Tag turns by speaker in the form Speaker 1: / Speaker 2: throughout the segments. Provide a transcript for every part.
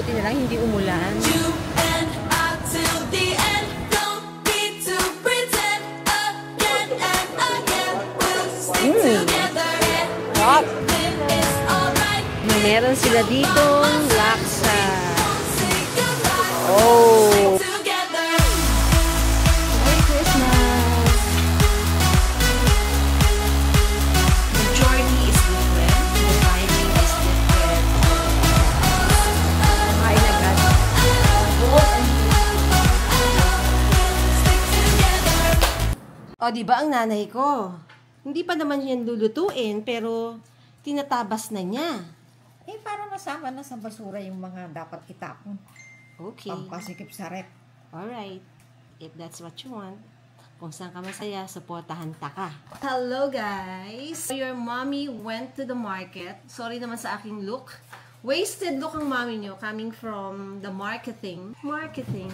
Speaker 1: Buti na lang hindi umulan. Meron sila ditong laksa. Oh! Merry Christmas! The journey is different. The timing is different. Kumain agad. O, diba ang nanay ko? Hindi pa naman yan lulutuin, pero tinatabas na niya.
Speaker 2: Eh, para masama na sa basura yung mga dapat itapon.
Speaker 1: Okay.
Speaker 2: Pampasikip sa rep.
Speaker 1: Alright. If that's what you want. Kung saan ka masaya, supportahan ta ka. Hello guys! Your mommy went to the market. Sorry naman sa aking look. Wasted look ang mommy nyo coming from the marketing.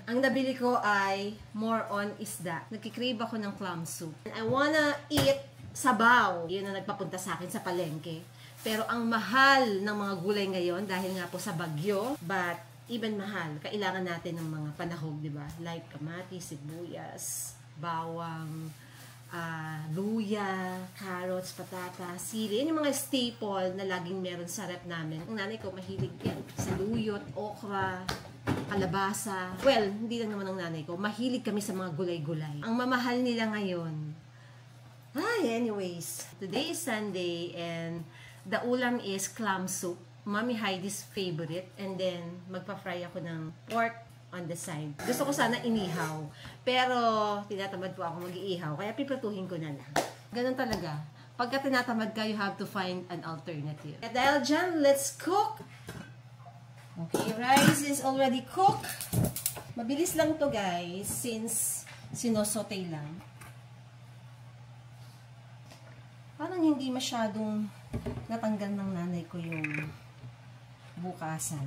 Speaker 1: Ang nabili ko ay more on isda. Nagkikrave ako ng clam soup. I wanna eat sabaw. Yun ang nagpapunta sa akin sa palengke. Pero ang mahal ng mga gulay ngayon dahil nga po sa bagyo, but even mahal, kailangan natin ng mga panahog, di ba? Like kamatis, sibuyas, bawang, luya, carrots, patatas, sili. Yan yung mga staple na laging meron sa rep namin. Ang nanay ko mahilig yan. Saluyot, okra, kalabasa. Well, hindi lang naman ang nanay ko. Mahilig kami sa mga gulay-gulay. Ang mamahal nila ngayon. Anyways. Today is Sunday and the ulam is clam soup. Mommy Heidi's favorite. And then, magpa-fry ako ng pork on the side. Gusto ko sana inihaw. Pero, tinatamad po ako mag-iihaw. Kaya piprituhin ko na lang. Ganun talaga. Pagka tinatamad ka, you have to find an alternative. At dahil dyan, let's cook. Okay, rice is already cooked. Mabilis lang to guys, since sinosote lang. Parang hindi masyadong natanggal ng nanay ko yung bukasan.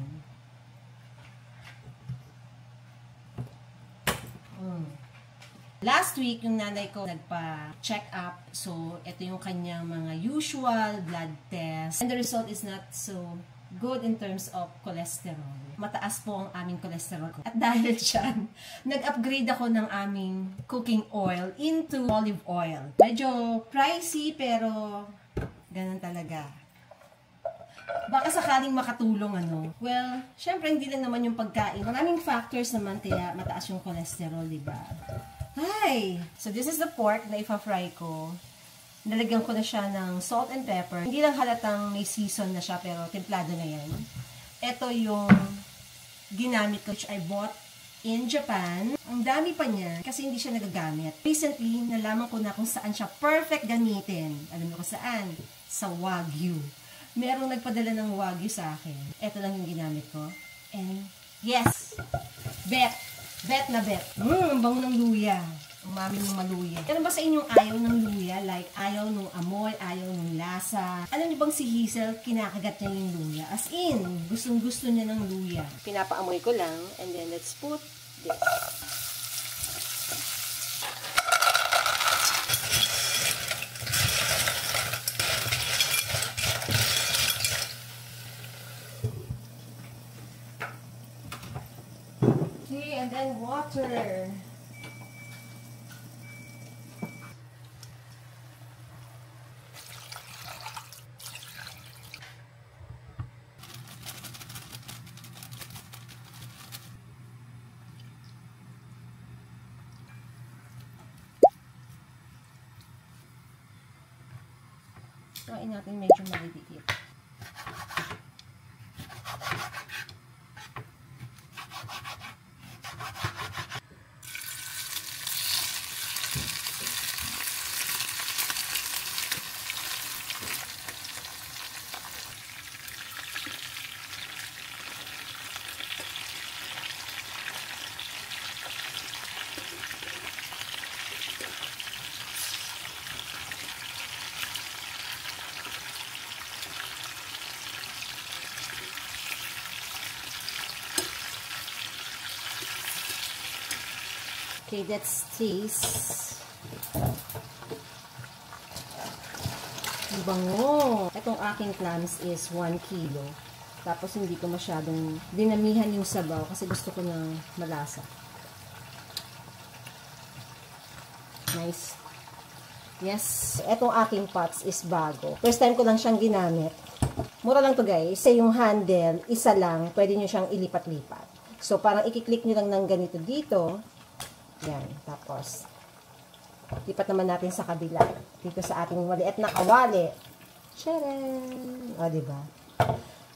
Speaker 1: Last week, yung nanay ko nagpa-check up. So, ito yung kanyang mga usual blood test. And the result is not so good in terms of cholesterol. Mataas po ang aming cholesterol ko. At dahil dyan, nag-upgrade ako ng aming cooking oil into olive oil. Medyo pricey, pero ganun talaga. Baka sakaling makatulong, ano. Well, syempre, hindi lang naman yung pagkain. Maraming factors naman kaya mataas yung cholesterol, diba? Hi! So, this is the pork na ipa-fry ko. Nalagyan ko na siya ng salt and pepper. Hindi lang halatang may season na siya, pero templado na yan. Ito yung ginamit ko, which I bought in Japan. Ang dami pa niya, kasi hindi siya nagagamit. Recently, nalaman ko na kung saan siya perfect gamitin. Alam mo kung saan? Sa Wagyu. Merong nagpadala ng Wagyu sa akin. Ito lang yung ginamit ko. And, yes! Bet! Bet na bet. Ang bango ng luya. Umami ng maluya. Ano ba sa inyong ayaw ng luya? Like, ayaw nung amoy, ayaw nung lasa. Alam niyo bang si Hazel, kinakagat niya yung luya? As in, gustong-gusto niya ng luya. Pinapaamoy ko lang. And then, let's put this. Okay, and then water. Kain natin medyo maliliit. Okay, that's taste. Bango. Itong aking clams is 1 kilo. Tapos hindi ko masyadong dinamihan yung sabaw kasi gusto ko ng malasa. Nice. Yes. Etong aking pots is bago. First time ko lang siyang ginamit. Mura lang to guys. Sa yung handle, isa lang, pwede nyo siyang ilipat-lipat. So, parang ikiklik nyo lang ng ganito dito. Yan. Tapos, lipat naman natin sa kabila. Dito sa ating maliit na kawali. Charan! O, diba?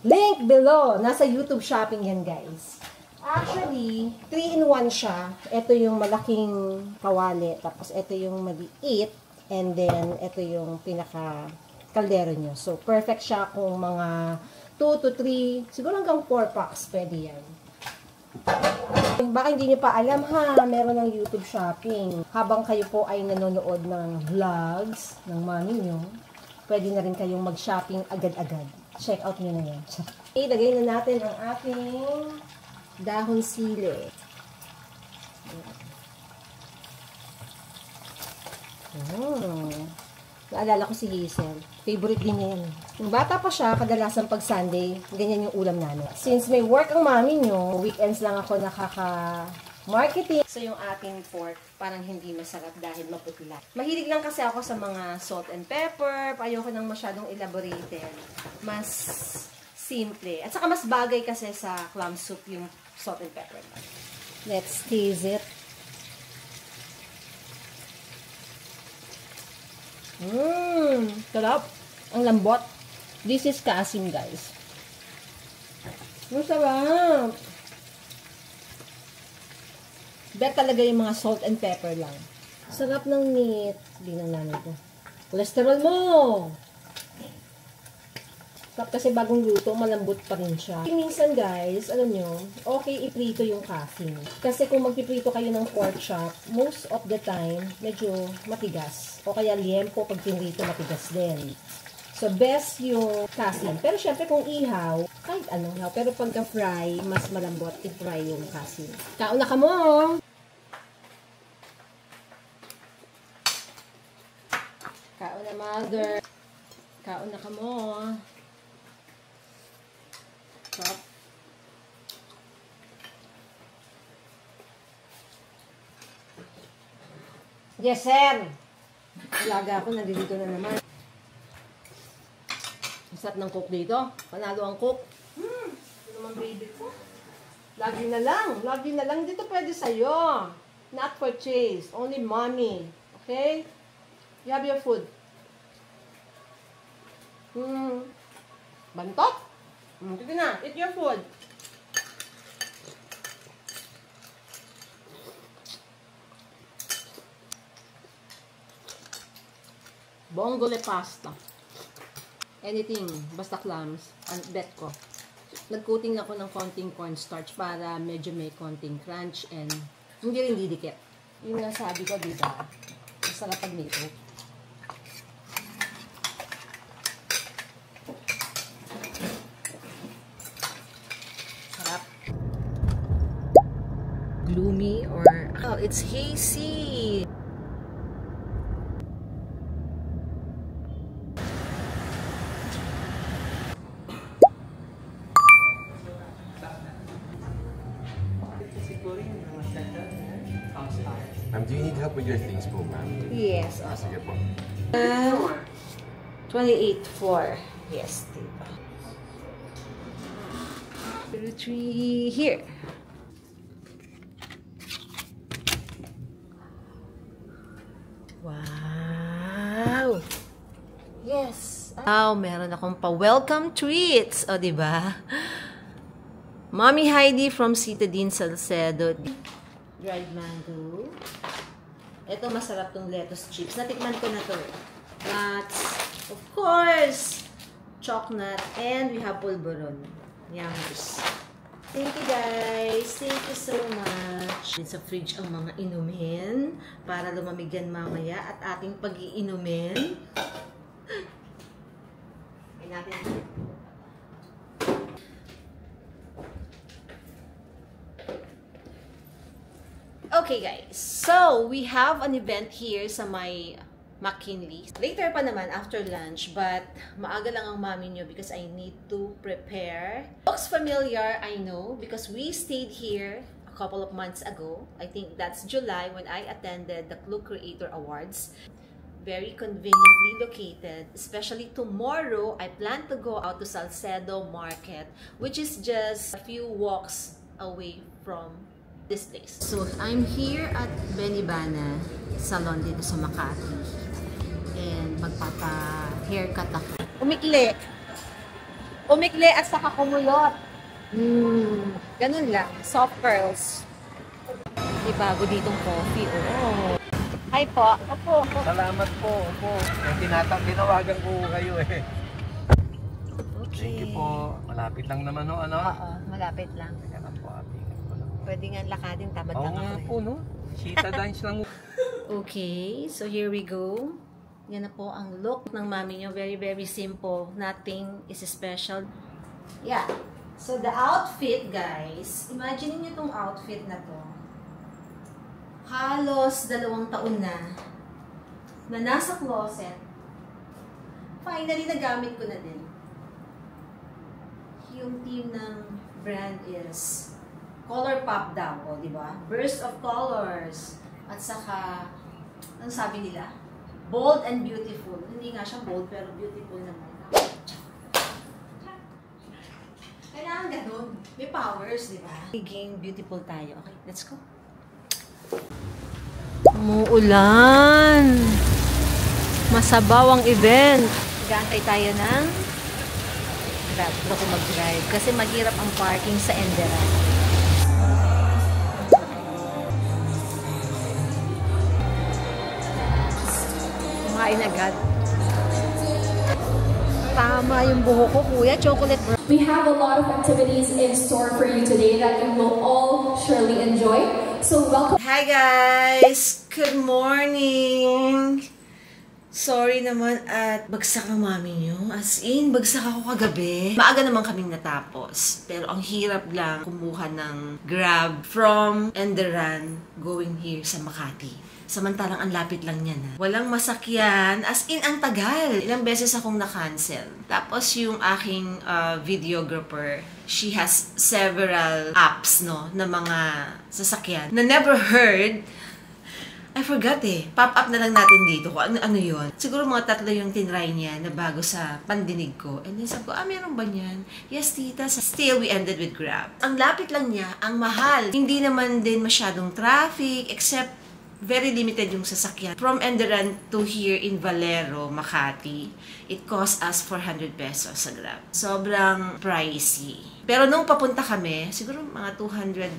Speaker 1: Link below. Nasa YouTube shopping yan, guys. Actually, 3-in-1 siya. Ito yung malaking kawali. Tapos, ito yung maliit. And then, ito yung pinaka kaldero nyo. So, perfect siya kung mga 2 to 3, siguro hanggang 4 packs. Pwede yan. Baka hindi nyo pa alam ha, meron ng YouTube shopping. Habang kayo po ay nanonood ng vlogs ng mami nyo, pwede na rin kayong mag-shopping agad-agad. Check out nyo na yan. Ilagay na natin ang ating dahon sili. Naalala ko si Hazel. Favorite din niya yan. Yung bata pa siya, kadalasan pag Sunday, ganyan yung ulam namin. Since may work ang mami nyo, weekends lang ako nakaka-marketing. So yung ating pork, parang hindi masarap dahil maputla. Mahilig lang kasi ako sa mga salt and pepper. Ayoko nang masyadong elaborated. Mas simple. At saka mas bagay kasi sa clam soup yung salt and pepper. Let's taste it. Sarap. Ang lambot. This is kaasim, guys. Masarap. Bet talaga yung mga salt and pepper lang. Sarap ng meat. Hindi nang nanay ko. Cholesterol mo! Sarap kasi bagong luto, malambot pa rin siya. Minsan guys, alam nyo, okay iprito yung kaasim. Kasi kung magpiprito kayo ng pork chop, most of the time, medyo matigas. O kaya liempo pag pinrito, matigas din. So, best yung kaasim. Pero syempre kung ihaw, kahit anong ihaw. Pero pagka fry, mas malambot i-fry yung kaasim. Kaon na ka mo! Kaon na, mother! Kaon na ka mo! Sarap. Yes, sir! Alaga ako, nandito na naman. Masarap ng cook dito. Panalo ang cook. Ito naman baby ko. Lagi na lang. Lagi na lang. Dito pwede sa'yo. Not for Chase. Only mommy. Okay? You have your food. Bantot? Sige na. Eat your food. Bongole pasta. Anything, basta clams, bet ko. Nag-coating ako ng konting cornstarch para medyo may konting crunch and hindi rin didikit. Yung nasabi ko, diba? Masarap pag nito. Sarap. Gloomy or, oh, it's hazy.
Speaker 3: Do you need help with your things po, ma'am?
Speaker 1: Yes.
Speaker 3: Sige po.
Speaker 1: 28th floor. Yes, diba? 3 here. Wow! Yes! Wow, meron akong pa-welcome treats. O, diba? Mommy Heidi from Citadine Salcedo. Dried mango. Ito, masarap tong lettuce chips. Natikman ko na to. Nuts. Of course! Chocolate. And we have pulveron. Yummers. Thank you guys. Thank you so much. Sa fridge ang mga inumin para lumamig yan mamaya at ating pag-iinumin. Ay natin. Okay guys, so we have an event here sa my McKinley. Later pa naman, after lunch, but maaga lang ang mami nyo because I need to prepare. Looks familiar, I know, because we stayed here a couple of months ago. I think that's July when I attended the Clue Creator Awards. Very conveniently located. Especially tomorrow, I plan to go out to Salcedo Market, which is just a few walks away from this place. So, I'm here at Benibana Salon dito sa Makati. And magpapa-haircut ako. Umikli. Umikli at saka kumulot. Ganun lang. Soft curls. May bago ditong coffee. Oh. Hi po. Opo.
Speaker 3: Salamat po. Opo. Tinawagan ko kayo eh.
Speaker 1: Okay.
Speaker 3: Thank you po. Malapit lang naman no, ano?
Speaker 1: Oo, malapit lang.
Speaker 3: Teka lang po, atingan ko lang.
Speaker 1: Pwede nga lakadin, tamad
Speaker 3: Oo
Speaker 1: lang
Speaker 3: nga
Speaker 1: ako.
Speaker 3: po, no? Cheetah dance lang.
Speaker 1: Okay, so here we go. Yan na po ang look ng mami nyo. Very, very simple. Nothing is special. Yeah. So, the outfit, guys. Imagine niyo itong outfit na to. Halos 2 taon na nasa closet. Finally, nagamit ko na din. Yung team ng brand is Color Pop daw, o, di ba? Burst of colors. At saka, ano sabi nila? Bold and beautiful. Hindi nga siya bold, pero beautiful naman. Kailangan ganun. May powers, di ba? Magiging beautiful tayo. Okay, let's go. Umuulan. Masabaw ang event. Gantay tayo ng grab. Gusto ko mag-drive kasi mahirap ang parking sa Enderan. Kumain agad. Tama yung buhok ko, kuya. Chocolate brown.
Speaker 4: We have a lot of activities in store for you today that you will all surely enjoy. So welcome.
Speaker 1: Hi guys! Good morning! Sorry naman at bagsak ang mami nyo. As in, bagsak ako kagabi. Maaga naman kaming natapos. Pero ang hirap lang kumuha ng Grab from Enderan going here sa Makati. Samantalang ang lapit lang niya na. Walang masakyan. As in, ang tagal. Ilang beses akong na-cancel. Tapos yung aking videographer, she has several apps, no, na mga sasakyan na never heard. I forgot eh. Pop-up na lang natin dito kung ano yun. Siguro mga 3 yung tinry niya na bago sa pandinig ko. And then sabi ko, meron ba niyan? Yes, tita. Still, we ended with Grab. Ang lapit lang niya, ang mahal. Hindi naman din masyadong traffic, except very limited yung sasakyan. From Enderan to here in Valero, Makati, it cost us 400 pesos sa Grab. Sobrang pricey. Pero nung papunta kami, siguro mga 220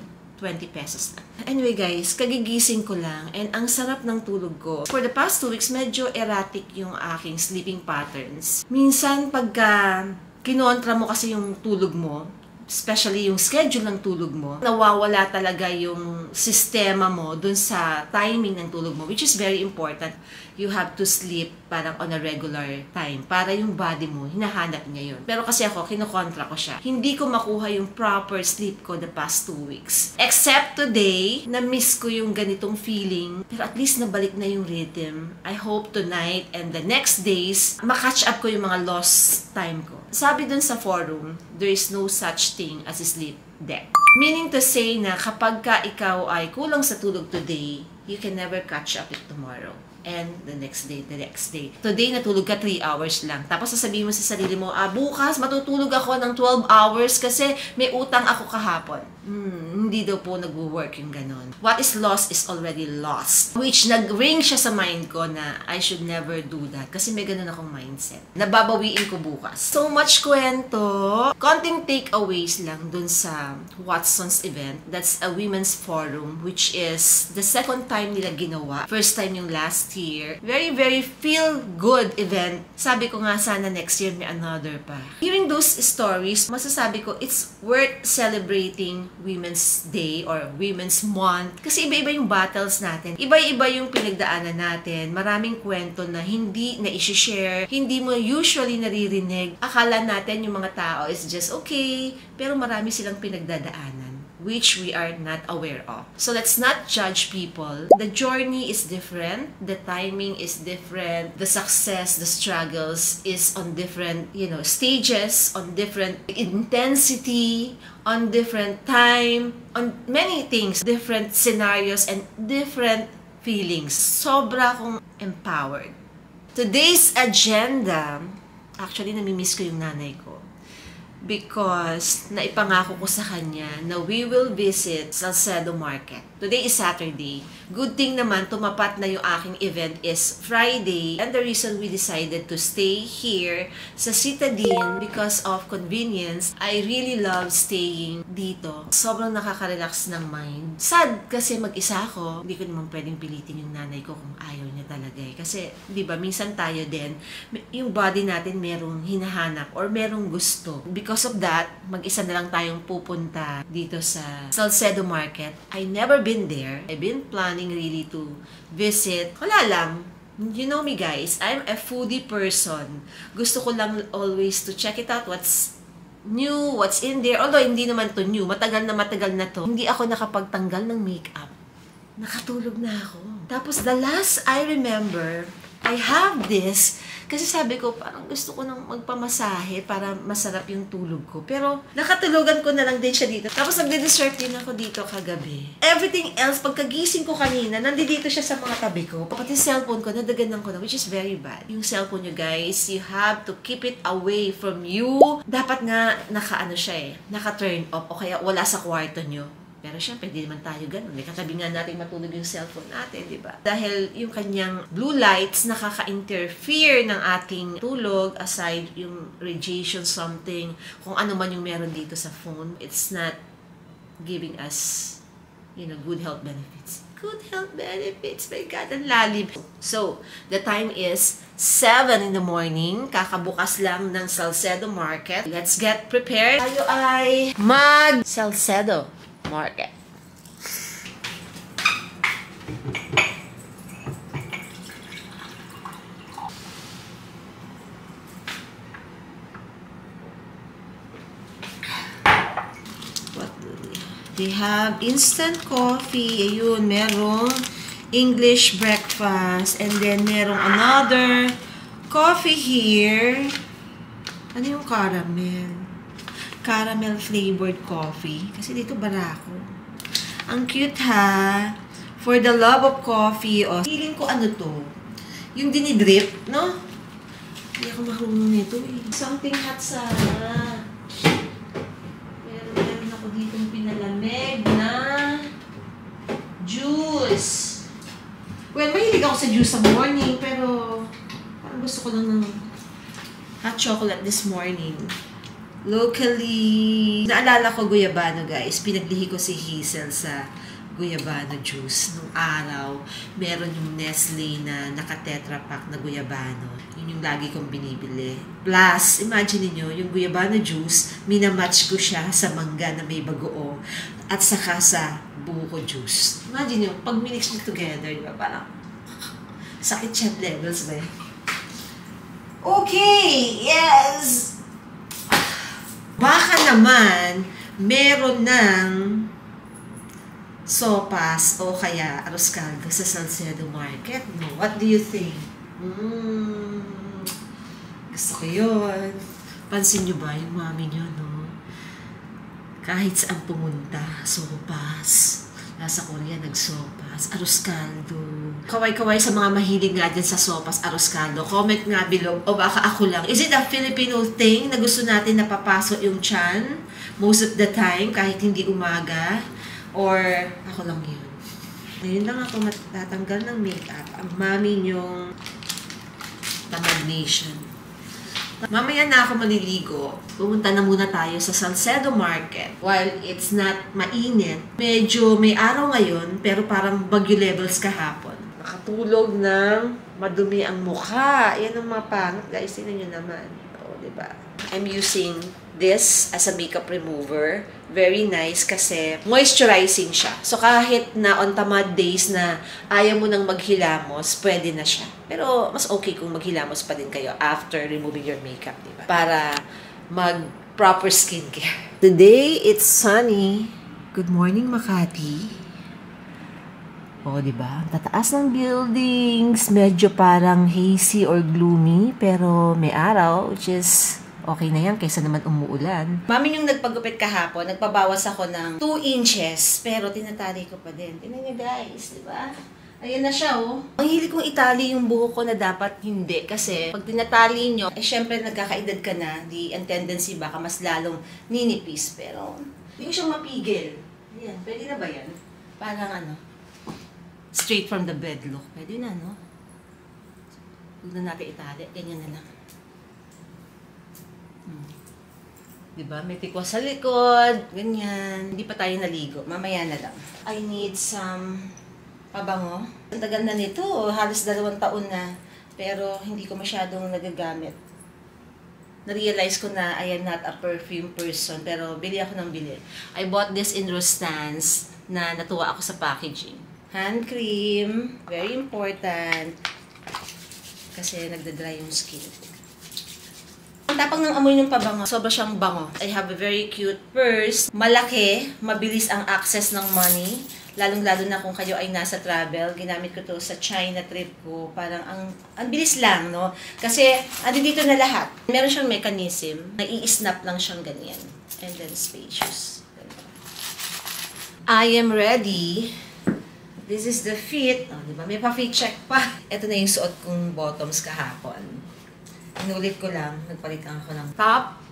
Speaker 1: pesos lang. Anyway guys, kagigising ko lang and ang sarap ng tulog ko. For the past 2 weeks, medyo erratic yung aking sleeping patterns. Minsan pagka kinontra mo kasi yung tulog mo, especially yung schedule ng tulog mo, nawawala talaga yung sistema mo dun sa timing ng tulog mo, which is very important. You have to sleep parang on a regular time para yung body mo, hinahanap niya yun. Pero kasi ako, kinokontra ko siya. Hindi ko makuha yung proper sleep ko the past 2 weeks. Except today, na-miss ko yung ganitong feeling. Pero at least nabalik na yung rhythm. I hope tonight and the next days, makatch up ko yung mga lost time ko. Sabi dun sa forum, there is no such thing as a sleep debt. Meaning to say na kapag ka ikaw ay kulang sa tulog today, you can never catch up it tomorrow. And the next day. Today, natulog ka 3 hours lang. Tapos sasabihin mo sa sarili mo, bukas matutulog ako ng 12 hours kasi may utang ako kahapon. Hindi daw po nag-work yung ganon. What is lost is already lost. Which nag-ring siya sa mind ko na I should never do that. Kasi may ganon akong mindset. Nababawiin ko bukas. So much kwento. Konting takeaways lang dun sa Watson's event. That's a women's forum, which is the second time nila ginawa. First time yung last year. Very, very feel-good event. Sabi ko nga sana next year may another pa. Hearing those stories, masasabi ko it's worth celebrating Women's Day or Women's Month. Kasi iba-iba yung battles natin. Iba-iba yung pinagdaanan natin. Maraming kwento na hindi na i-share, hindi mo usually naririnig. Akala natin yung mga tao is just okay, pero marami silang pinagdadaanan. which we are not aware of. So let's not judge people. The journey is different, the timing is different, the success, the struggles is on different, stages, on different intensity, on different time, on many things, different scenarios and different feelings. Sobra akong empowered. Today's agenda, actually namimiss ko yung nanay ko. Because naipangako ko sa kanya na we will visit Salcedo Market. Today is Saturday. Good thing naman, tumapat na yung aking event is Friday. And the reason we decided to stay here sa Citadine because of convenience, I really love staying dito. Sobrang nakaka-relax ng mind. Sad kasi mag-isa ako. Hindi ko naman pwedeng pilitin yung nanay ko kung ayaw niya talaga eh. Kasi, di ba, minsan tayo din, yung body natin merong hinahanap or merong gusto. Because of that, mag-isa na lang tayong pupunta dito sa Salcedo Market. I never been there. I've been planning really to visit. Wala lang. You know me guys, I'm a foodie person. Gusto ko lang always to check it out, what's new, what's in there. Although hindi naman to new, matagal na to. Hindi ako nakapagtanggal ng makeup. Nakatulog na ako. Tapos the last I remember, I have this. Kasi sabi ko, parang gusto ko nang magpamasahe para masarap yung tulog ko. Pero, nakatulugan ko na lang din siya dito. Tapos, nagde-dessert din ako dito kagabi. Everything else, pagkagising ko kanina, nandito siya sa mga tabi ko. Pati cellphone ko, nadaganan ko na, which is very bad. Yung cellphone nyo, guys, you have to keep it away from you. Dapat nga, naka-ano siya eh, naka-turn off o kaya wala sa kwarto nyo. Pero syempre, hindi naman tayo ganun. Katabi nga natin matulog yung cellphone natin, di ba? Dahil yung kanyang blue lights nakaka-interfere ng ating tulog, aside yung radiation something, kung ano man yung meron dito sa phone, it's not giving us, good health benefits. Good health benefits. My God, ang lalim. So, the time is 7 in the morning. Kakabukas lang ng Salcedo Market. Let's get prepared. Tayo ay mag-Salcedo Market. What do they have? Instant coffee. Ayun, merong English breakfast. And then, merong another coffee here. Ano yung caramel? Caramel flavored coffee. Kasi dito barako. Ang cute ha. For the love of coffee. O, feeling ko ano to. Yung dinidrip, no? Hindi ako marunong nito eh. Something hot sana. Meron ako ditong pinalamig na juice. Well, mahilig ako sa juice sa morning. Pero, parang gusto ko lang ng hot chocolate this morning. Locally, naalala ko guyabano guys, pinaglihi ko si Hazel sa guyabano juice. Nung araw, meron yung Nestle na naka-tetra pack na guyabano. Yun yung lagi kong binibili. Plus, imagine niyo yung guyabano juice, minamatch ko siya sa mangga na may bagoong at saka sa buko juice. Imagine niyo, pag minix mo together, di ba? Parang sakit siya levels ba? Okay, yes! Baka naman, meron ng sopas o kaya arroz caldo sa Salcedo Market. No? What do you think? Gusto ko yun. Pansin nyo ba yung mami nyo, no? Kahit saan pumunta, sopas. Nasa Korea, nagsopas. Arroz caldo. Kaway-kaway sa mga mahilig nga dyan sa sopas, arroz caldo. Comment nga below. O baka ako lang. Is it a Filipino thing na gusto natin napapasok yung tiyan most of the time, kahit hindi umaga? Or ako lang yun? Ngayon lang ako matatanggal ng makeup. Ang mami nyong Tamad Nation. Mamaya na ako maliligo. Pumunta na muna tayo sa Salcedo Market. While it's not mainit, medyo may araw ngayon, pero parang bagyo levels kahapon. Nakatulog ng madumi ang mukha. Yan ang mga pangit, guys. Tingnan nyo naman. O, diba? I'm using this as a makeup remover. Very nice kasi moisturizing siya. So, kahit na on tamad days na ayaw mo nang maghilamos, pwede na siya. Pero, mas okay kung maghilamos pa din kayo after removing your makeup, diba? Para mag-proper skincare. Today, it's sunny. Good morning, Makati. O, diba? Tataas ng buildings, medyo parang hazy or gloomy, pero may araw, which is okay na yan kaysa naman umuulan. Mami yung nagpagupit kahapon, nagpabawas ako ng 2 inches, pero tinatali ko pa din. Tingnan niyo guys, diba? Ayan na siya, oh. Ang hilig kong itali yung buhok ko na dapat hindi. Kasi pag tinatali nyo, syempre nagkakaedad ka na, ang tendency baka mas lalong ninipis. Pero hindi ko siyang mapigil. Ayan, pwede na ba yan? Parang straight from the bed look. Pwede na, no? Huwag na natin itali. Ganyan na lang. Diba? May tikwas sa likod. Ganyan. Hindi pa tayo naligo. Mamaya na lang. I need some pabango. Ang tagal na nito. Halos 2 taon na. Pero hindi ko masyadong nagagamit. Na-realize ko na I am not a perfume person. Pero bili ako ng bili. I bought this in Rostans na natuwa ako sa packaging. Hand cream. Very important. Kasi nagda-dry yung skin. Ang tapang ng amoy ng pabango, sobra siyang bango. I have a very cute purse. Malaki, mabilis ang access ng money. Lalong-lalo na kung kayo ay nasa travel. Ginamit ko to sa China trip ko. Parang ang bilis lang, no? Kasi, dito na lahat. Meron siyang mechanism. Nai-snap lang siyang ganyan. And then spacious. I am ready. This is the fit. Oh, diba? May pa-fit check pa. Ito na yung suot kong bottoms kahapon. Inulit ko lang. Nagpalit lang ako ng top.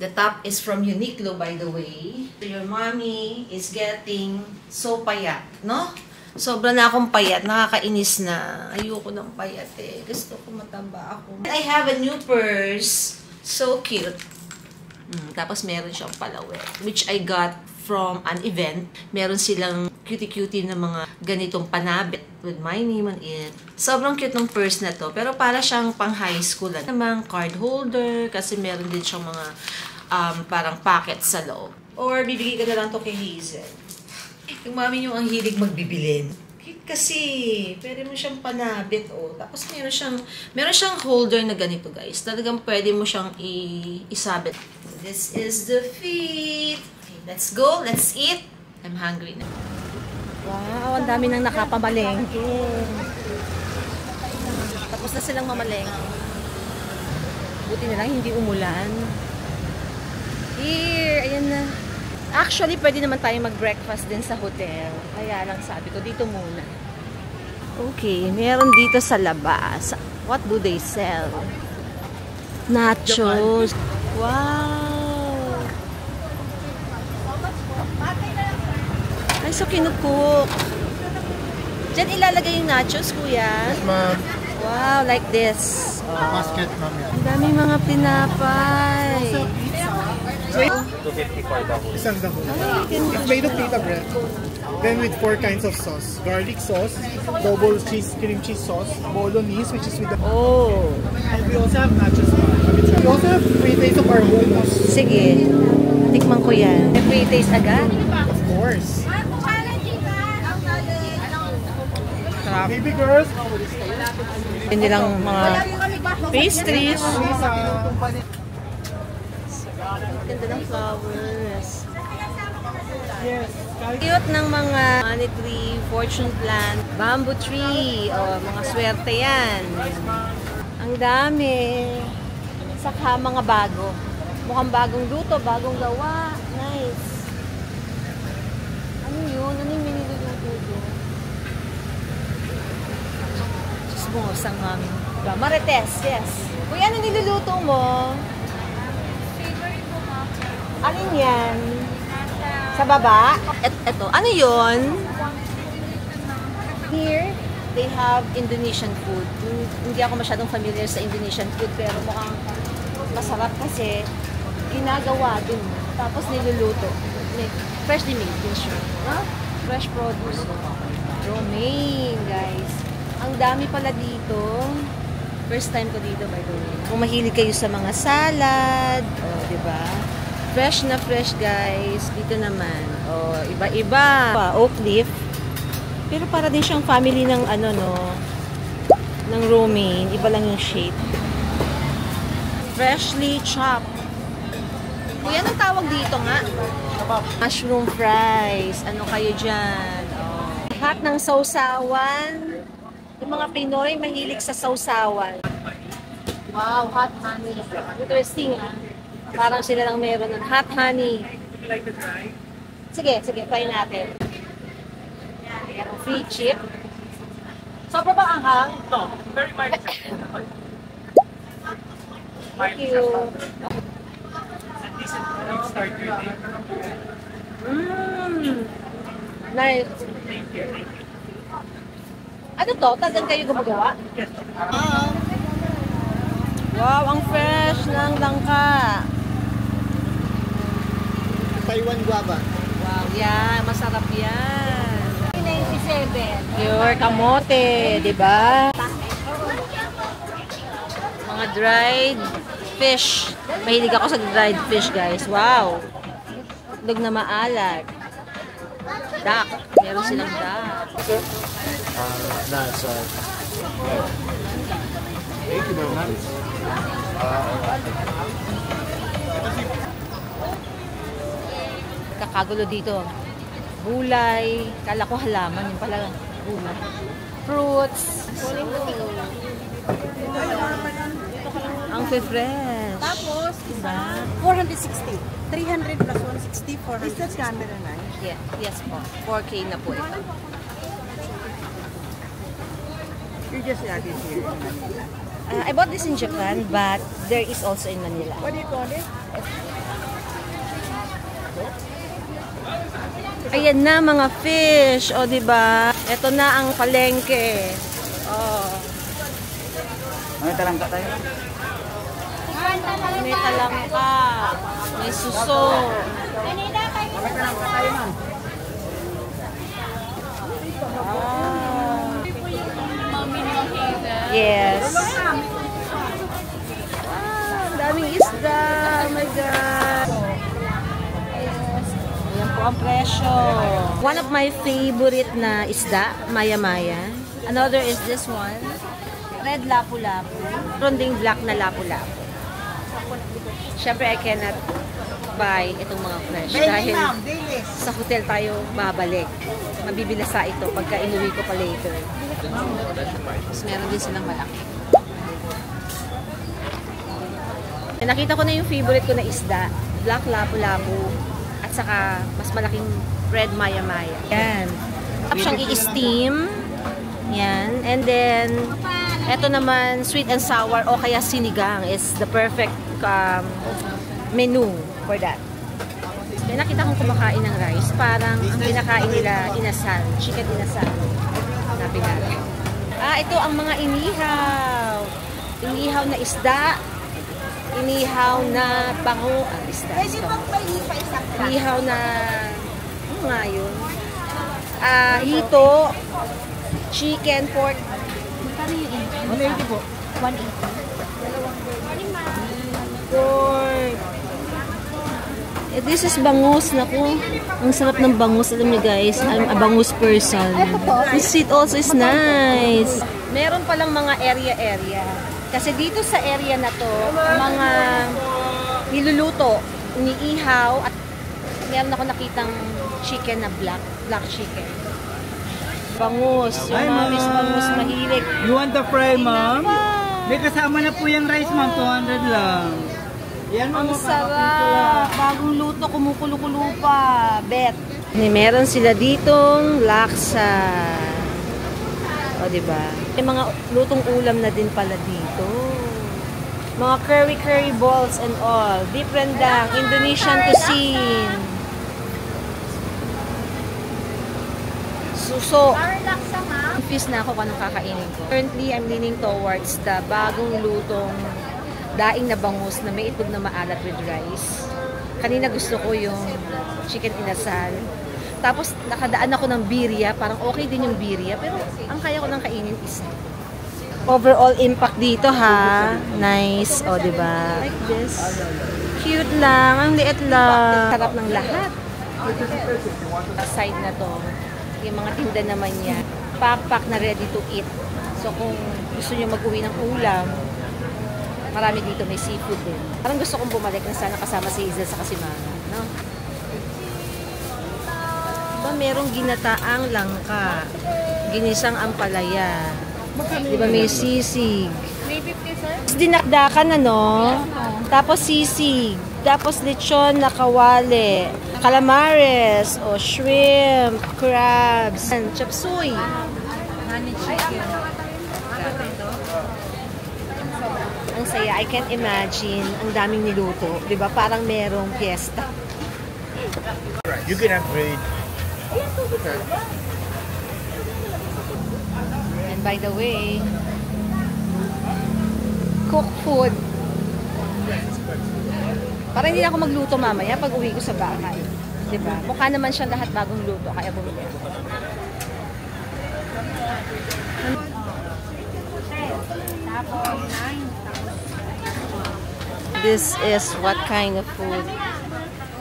Speaker 1: The top is from Uniqlo, by the way. Your mommy is getting so payat, no? Sobra na akong payat. Nakakainis na. Ayoko ng payat eh. Gusto ko mataba ako. I have a new purse. So cute. Tapos meron siyang palawet. Which I got from an event. Meron silang cutie-cutie na mga ganitong panabit with my name on it. Sobrang cute ng purse na to. Pero para siyang pang high school. Namang card holder. Kasi meron din siyang mga parang packet sa loob. Or bibigay ka na lang to kay Hazel. Yung mami yung ang hilig magbibilin. Cute kasi. Pwede mo siyang panabit, oh. Tapos meron siyang holder na ganito, guys. Talagang pwede mo siyang isabit. This is the feet. Okay, let's go. Let's eat. I'm hungry na.
Speaker 2: Wow, ang dami nang nakapamalengke. Tapos na silang mamalengke. Buti na lang hindi umulan. Here, ayan na. Actually, pwede naman tayo mag-breakfast din sa hotel. Kaya lang sabi ko, dito muna. Okay, meron dito sa labas. What do they sell? Nachos. Wow! Ay, so kinukuk. Diyan ilalagay yung nachos, kuya?
Speaker 3: Yes, ma'am.
Speaker 2: Wow, like this.
Speaker 3: Basket, ma'am, yan.
Speaker 2: Ang daming mga tinapay.
Speaker 3: 250 for the whole.
Speaker 5: Isang dahon. It's made of pita bread. Then with 4 kinds of sauce. Garlic sauce, double cheese, cream cheese sauce, bolognese, which is with the...
Speaker 2: Oh.
Speaker 5: And we also have nachos. We also have free taste of our hummus.
Speaker 2: Sige. Tikman ko yan. May free taste agad?
Speaker 5: Of course. Baby girls.
Speaker 2: Hindi lang mga pastries. Ganda ng flowers.
Speaker 5: Yes.
Speaker 2: Cute ng mga money tree, fortune plant, bamboo tree. O, mga swerte yan. Ang dami. Saka mga bago. Mukhang bagong luto, bagong gawa. Nice. Ano yun? Ano yung miniluluto doon? Chismosang mami. Marites, yes. Kuya, ano niluluto mo? Alin yan? Sa baba? Eto, ano yun? Here, they have Indonesian food. Hindi ako masyadong familiar sa Indonesian food, pero mukhang masarap kasi ginagawa din. Tapos niluluto. Freshly made din siya. Huh? Fresh produce. Romaine, guys. Ang dami pala dito. First time ko dito, by the way. Kung mahilig kayo sa mga salad, diba? Fresh na fresh, guys. Dito naman. Iba-iba. Oak leaf. Pero para din siyang family ng ng romaine. Iba lang yung shape. Freshly chopped. Kuya, anong tawag dito nga? Mushroom fries. Ano kayo dyan? Oh. Lahat ng sausawan. Yung mga Pinoy mahilig sa sausawan. Wow, hot honey. Interesting ah. Parang sila lang meron ng hot honey. Sige, try natin. Free chip. Sobra ba anghang? No, very mild. Thank you. Nice. Ano to? Tagan kayo gumagawa? Wow, ang fresh ng langka.
Speaker 5: Taiwan guava.
Speaker 2: Wow, yan. Masarap yan. 97. Pure kamote, di ba? Mga dried fish. Mahilig ako sa dried fish, guys. Wow. Lug na maalat. Duck. Meron silang duck.
Speaker 5: Thank you very much.
Speaker 2: Kakagulo dito. Gulay. Kala ko halaman. Yung pala gulay. Fruits. Ang fresh.
Speaker 6: Tapos,
Speaker 2: Diba?
Speaker 6: 460. 300 plus 160, 400. Is that camera nice?
Speaker 2: Yeah, yes po. 4K na po ito.
Speaker 6: You just got it here in Manila.
Speaker 2: I bought this in Japan, but there is also in Manila.
Speaker 6: What do you call it?
Speaker 2: Ayan na mga fish, o diba? Ito na ang palengke. Oh.
Speaker 3: May talangka tayo.
Speaker 2: May talangka, may suso.
Speaker 3: May talangka tayo, ma'am.
Speaker 2: Yes. Ang daming isda. Oh my God. Ayan po ang presyo. One of my favorite na isda, maya-maya. Another is this one. Red lapu-lapu. Meron ding black na lapu-lapu. Siyempre, I cannot buy itong mga fresh. Dahil sa hotel tayo babalik. Mabibilasa ito pagka inuwi ko pa later. Tapos meron din silang malaki. Nakita ko na yung favorite ko na isda. Black lapu-lapu. At saka mas malaking red maya-maya. Yan. Tapos siyang i-steam. Yan. And then, eto naman, sweet and sour o kaya sinigang is the perfect menu for that. Kaya nakita kong kumakain ng rice. Parang ang kinakain nila, inasal. Chicken inasal. Hanapin natin. Ito ang mga inihaw. Inihaw na isda. Inihaw na bango. Isda. Inihaw na, ano nga yun? Hito. Chicken, pork. Magkano yung inihaw? 180 po. 180. Pork. This is bangus. Naku, ang sarap ng bangus. Alam niyo guys, I'm a bangus person. This seat also is nice. Meron palang mga area-area. Kasi dito sa area na to, mga niluluto, iniihaw, at meron ako nakitang chicken na black chicken. Bangus. Yung mga miss bangus mahilig.
Speaker 3: You want the fry, ma'am? May kasama na po yung rice, ma'am. 200 lang. Yan,
Speaker 2: Ang sarap. Bagong luto, kumukulo-kulo pa. Bet. Meron sila ditong laksa. O, diba? May mga lutong ulam na din pala dito. Mga curry balls and all. Beef rendang, Indonesian cuisine. Suso. Confused na ako kung anong kakainin ko. Currently, I'm leaning towards the bagong lutong daing na bangus na may itlog na maalat with rice. Kanina gusto ko yung chicken inasal. Tapos nakadaan ako ng birria, parang okay din yung birria, pero ang kaya ko nang kainin isa. Overall impact dito ha. Nice, o diba? Like this. Cute lang, ang liit lang. Sarap ng lahat. Side na to, yung mga tinda naman niya. Pack na ready to eat. So kung gusto nyo mag-uwi ng ulam, marami dito, may seafood din. Parang gusto kong bumalik na sana kasama si Hazel sa Kasimana, no? merong ginataang langka. Ginisang ampalaya. Di ba may sisig? 350, sir? Dinakdakan, ano? Tapos sisig. Tapos lechon na kawali. Calamares o shrimp, crabs, and chop suey. Honey chicken. Ang saya. I can't imagine. Ang daming niluto. Di ba? Parang merong fiesta.
Speaker 5: You can upgrade.
Speaker 2: And by the way, cook food. Para hindi na ako magluto mamaya pag uwi ko sa bahay. Diba? Mukha naman siya lahat bagong luto, kaya bumili. This is what kind of food?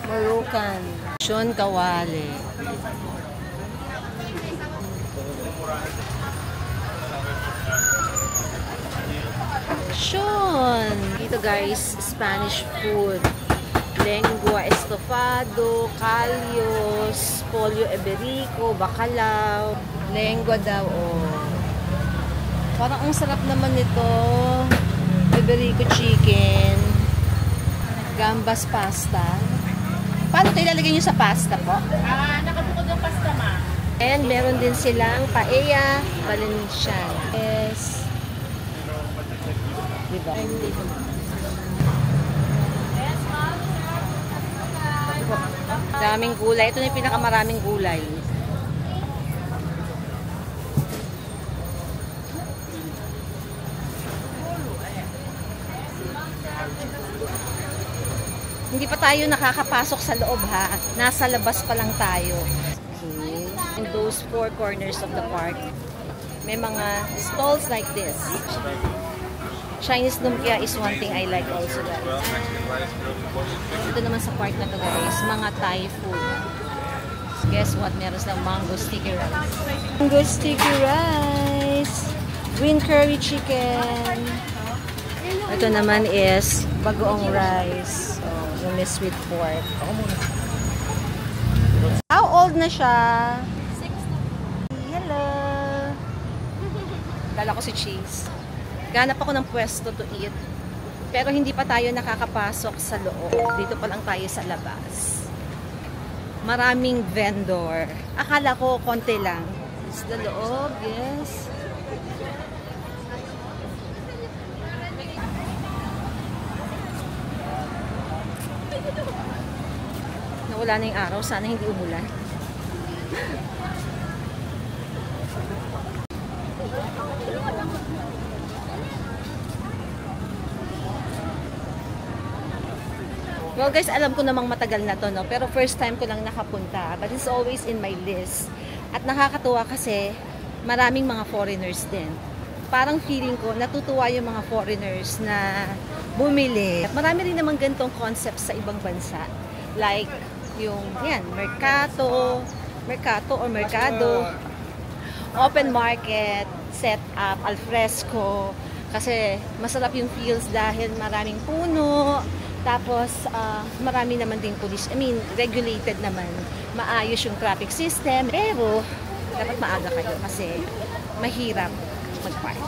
Speaker 2: Moroccan. Lechon kawali. Lechon. Dito guys, Spanish food. Lengua estofado, callos, pollo iberico, bacalao. Lengua daw, oh. Parang ang sarap naman nito. Iberico chicken. Gambas pasta. Paano ito ilalagay nyo sa pasta po?
Speaker 6: Nakabukod yung pasta, ma.
Speaker 2: And meron din silang paella valenciana. Yes. Diba? Daming gulay. Ito na yung pinakamaraming gulay. Hindi pa tayo nakakapasok sa loob, ha. Nasa labas pa lang tayo. Okay. In those four corners of the park, may mga stalls like this. Chinese lumpia is one thing I like also, guys. Ito naman sa park na to, guys, mga Thai food. Guess what? Meron silang mango sticky rice. Mango sticky rice. Green curry chicken. Ito naman is bagoong rice. Yung may sweet pork. How old na siya? 60. Hello. Dala ko si Cheese. Ganap ako ng pwesto to eat. Pero hindi pa tayo nakakapasok sa loob. Dito pa lang tayo sa labas. Maraming vendor. Akala ko konti lang. Sa loob, yes. Nawala na yung araw. Sana hindi umulan. Well guys, alam ko namang matagal na to, no? Pero first time ko lang nakapunta. But it's always in my list. At nakakatuwa kasi maraming mga foreigners din. Parang feeling ko, natutuwa yung mga foreigners na bumili. At marami rin naman ganitong concept sa ibang bansa. Like, yung, yan, mercado, open market, set up, alfresco. Kasi masarap yung feels dahil maraming puno. Tapos, marami naman din police. I mean, regulated naman. Maayos yung traffic system. Pero, dapat maaga kayo kasi mahirap mag-park.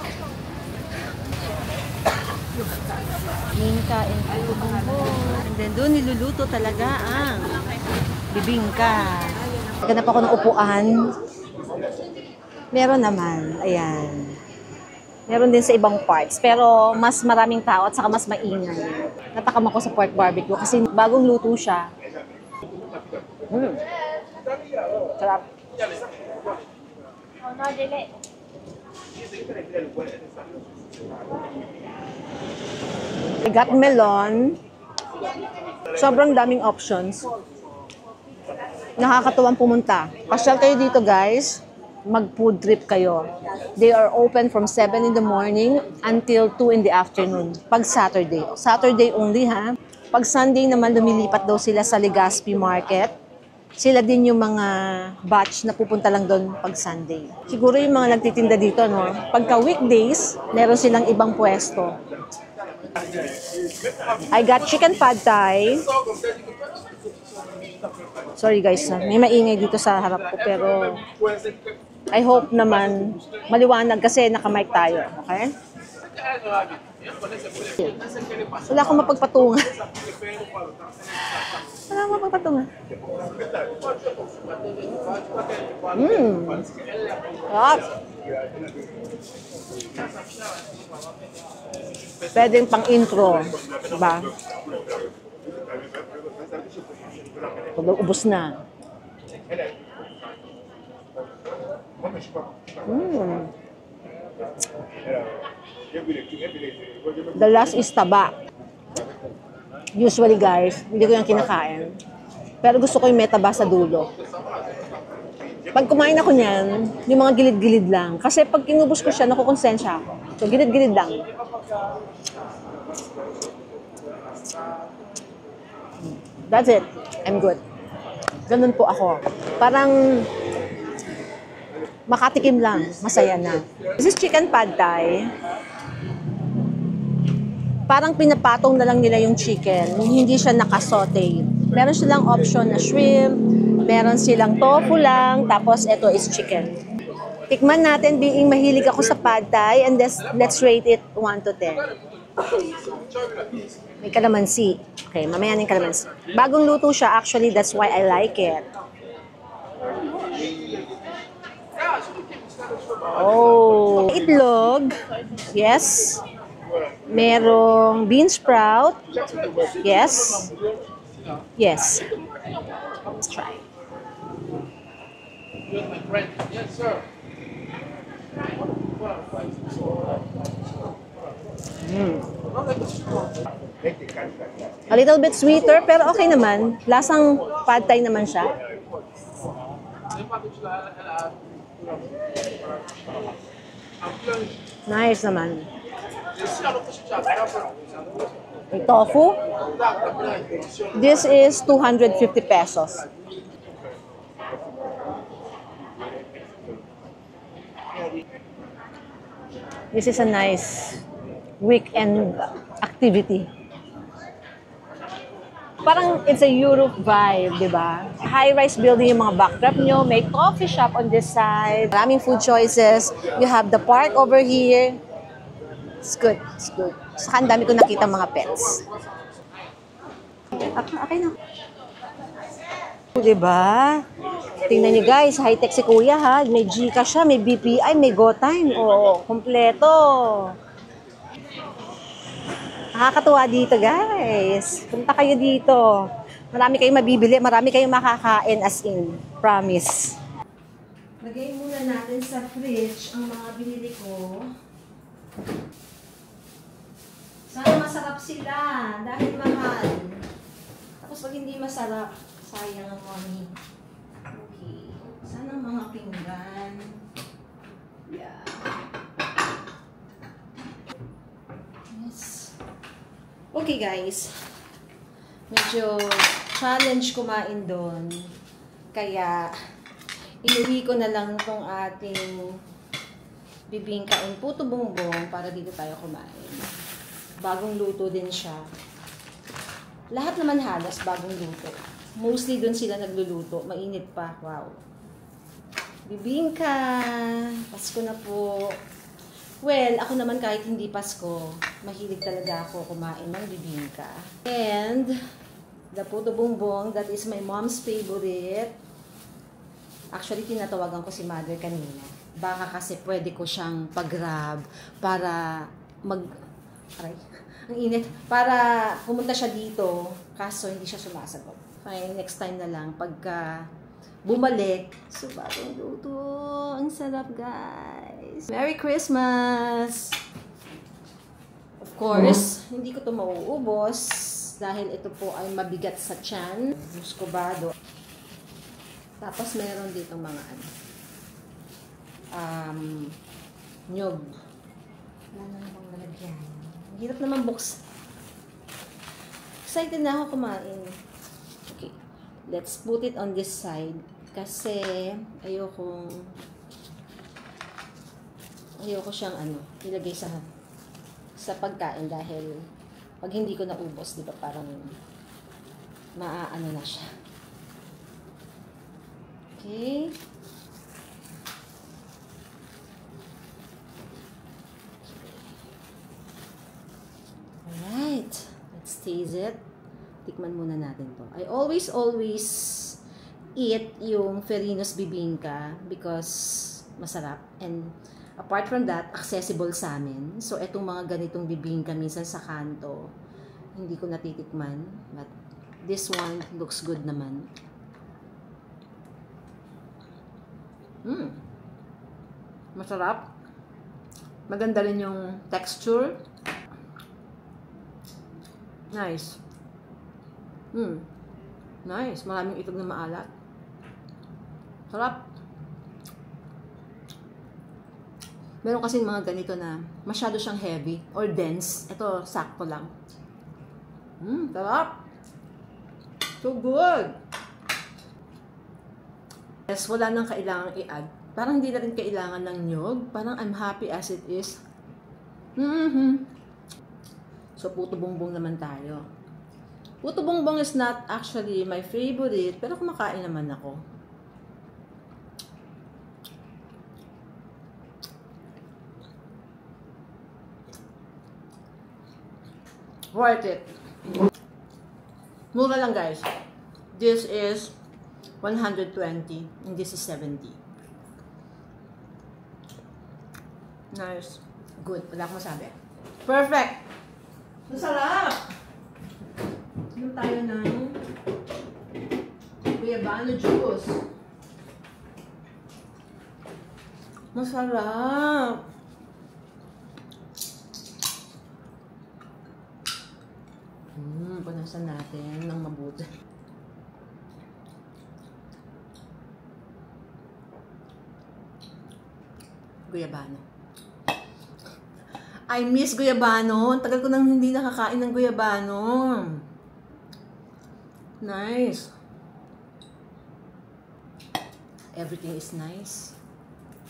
Speaker 2: Bibingka and bubungbo. And then, doon niluluto talaga ang bibingka. Ganap ako ng upuan. Meron naman. Ayan. Meron din sa ibang parts, pero mas maraming tao at saka mas maingay. Natakam ako sa pork barbecue kasi bagong luto siya. Sarap. I got melon. Sobrang daming options. Nakakatuwang pumunta. Pasyal kayo dito, guys. Mag-food trip kayo. They are open from 7 in the morning until 2 in the afternoon. Pag Saturday. Saturday only, ha? Pag Sunday naman, lumilipat daw sila sa Legazpi Market. Sila din yung mga batch na pupunta lang doon pag Sunday. Siguro yung mga nagtitinda dito, no? Pagka weekdays, meron silang ibang pwesto. I got chicken pad thai. Sorry guys, may maingay dito sa harap ko pero I hope naman maliwanag kasi naka-mic tayo. Okay? Wala akong mapagpatungan. Wala akong mapagpatungan. Sarap. Pwedeng pang intro. Diba? Ubus na. The last is taba. Usually guys, hindi ko yung kinakain. Pero gusto ko yung may taba sa dulo. Pag kumain ako niyan, yung mga gilid-gilid lang. Kasi pag kinubos ko siya, nakukonsensya ako. So gilid-gilid lang. That's it. I'm good. Ganun po ako. Parang makatikim lang. Masaya na. This is chicken pad thai. Parang pinapatong na lang nila yung chicken. Hindi siya nakasaute. Meron silang option na shrimp. Meron silang tofu lang. Tapos ito is chicken. Tikman natin, being mahilig ako sa pad thai. And let's rate it 1 to 10. May kalamansi. Okay, mamaya na yung kalamansi. Bagong luto siya, actually, that's why I like it. Oh, itlog. Yes. Merong bean sprout. Yes. Yes. Let's try.
Speaker 7: Yes, sir.
Speaker 2: A little bit sweeter, pero okay naman. Lasang pad thai naman siya. Nice naman. May tofu. This is 250 pesos. This is a nice weekend activity. Parang it's a Europe vibe, di ba? High-rise building yung mga backdrop nyo. May coffee shop on this side. Maraming food choices. You have the park over here. It's good. It's good. Saka ang dami ko nakita mga pets. Okay na. Di ba? Tingnan nyo guys, high-tech si Kuya ha. May Gcash siya, may BPI, may GoTime. Oo, kompleto. Nakakatuwa dito guys. Punta kayo dito. Marami kayong mabibili, marami kayong makakain as in. Promise. Lagay muna natin sa fridge ang mga binili ko. Sana masarap sila dahil mahal. Tapos pag hindi masarap, sayang ang money. Okay. Sana mga pinggan. Yeah. Yes. Okay guys. Medyo challenge kumain doon. Kaya inuwi ko na lang itong ating bibingkain puto bongbong para dito tayo kumain. Bagong luto din siya. Lahat naman halos bagong luto. Mostly doon sila nagluluto. Mainit pa. Wow. Bibingka. Pasko na po. Well, ako naman kahit hindi Pasko, mahilig talaga ako kumain ng bibingka. And the puto bongbong, that is my mom's favorite. Actually, tinatawagan ko si mother kanina. Baka kasi pwede ko siyang pag-grab para aray, ang init. Para pumunta siya dito, kaso hindi siya sumasagot. Fine, next time na lang. Pagka bumalik, so bagong luto. Ang sarap, guys. Merry Christmas! Of course, hindi ko ito mauubos dahil ito po ay mabigat sa tiyan. Muscovado. Tapos meron dito mga nyog. Wala na namang malagyan. Ang hirap naman buksan. Excited na ako kumain. Okay. Let's put it on this side. Kasi ayoko siyang ilagay sa pagkain dahil pag hindi ko naubos, di ba, parang maaano na siya.
Speaker 1: Okay. Alright. Let's taste it. Tikman muna natin to. I always eat yung Ferino's bibingka because masarap. And apart from that, accessible sa amin. So, etong mga ganitong bibingka minsan sa kanto, hindi ko natitikman. But this one looks good naman. Masarap. Maganda rin yung texture. Nice. Nice. Maraming itlog na maalat. Sarap. Meron kasi mga ganito na masyado siyang heavy or dense. Ito, sakto lang. Sarap. So good. Yes, wala nang kailangang i-add. Parang hindi na rin kailangan ng nyog. Parang I'm happy as it is. So, puto bongbong naman tayo. Puto bongbong is not actually my favorite, pero kumakain naman ako. Worth it. Mura lang, guys. This is 120 and this is 70. Nice. Good. Wala akong masabi. Perfect! Masarap! Inom tayo ng Guyabano juice. Masarap! Punasan natin ng mabuti. Guyabano. I miss Guyabano. Tagal ko nang hindi nakakain ng Guyabano. Nice. Everything is nice.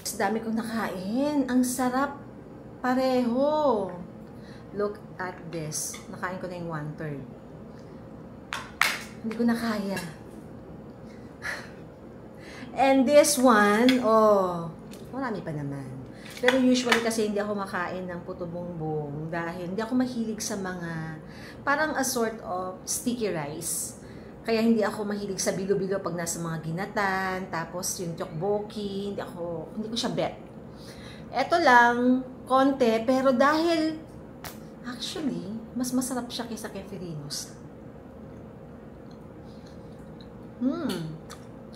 Speaker 1: Mas dami kong nakain. Ang sarap. Pareho. Look at this. Nakain ko na yung 1/3. Hindi ko na kaya. And this one, marami pa naman. Pero usually kasi hindi ako makain ng puto bongbong dahil hindi ako mahilig sa mga parang a sort of sticky rice. Kaya hindi ako mahilig sa bilo-bilo pag nasa mga ginatan, tapos yung tteokbokki, hindi ko siya bet. Ito lang, konti, pero dahil actually, mas masarap siya kaysa kay Ferino's.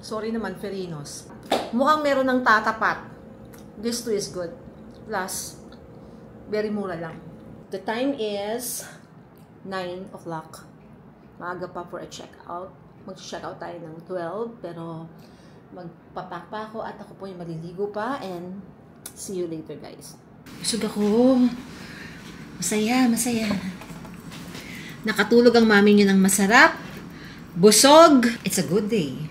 Speaker 1: Sorry naman, Ferino's. Mukhang meron ng tatapat. This too is good. Plus, very mura lang. The time is 9 o'clock. Maaga pa for a check-out. Mag-check-out tayo ng 12, pero magpapak pa ako at ako po yung maliligo pa. And see you later, guys. Busog ako. Masaya, masaya. Nakatulog ang mami niyo ng masarap. Busog. It's a good day.